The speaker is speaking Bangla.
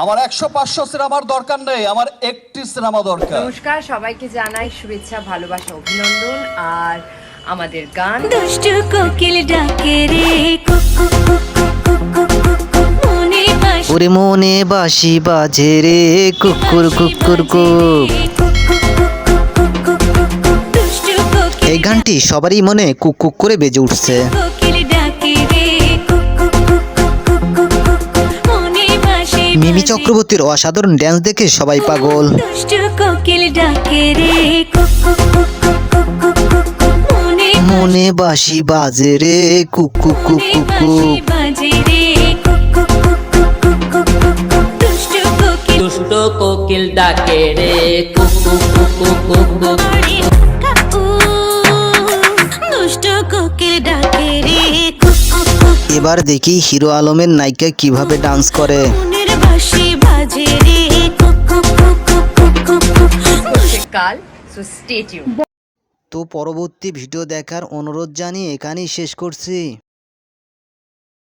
আমার 100-500 সিনেমার দরকার নেই, আমার একটি সিনেমা দরকার। নমস্কার, সবাইকে জানাই শুভেচ্ছা, ভালোবাসা, অভিনন্দন। আর আমাদের গান দুষ্টু কোকিল ডাকে রে ওরে মনে বাঁশি বাজে রে কুকুর কুকুর কুক। এই গানটি সবারই মনে কুক কুক করে বেজে উঠছে। মিমি চক্রবর্তীর অসাধারণ ড্যান্স দেখে সবাই পাগল। মনে বাঁশি বাজে রে কুক কুক কুক কুক। দুষ্ট কোকিল ডাকে রে কুকু কুকু কুকু। এবার দেখি হিরো আলমের নায়িকা কিভাবে ডান্স করে। কাল, সো স্টে টিউন। তো পরবর্তী ভিডিও দেখার অনুরোধ জানিয়ে এখানেই শেষ করছি।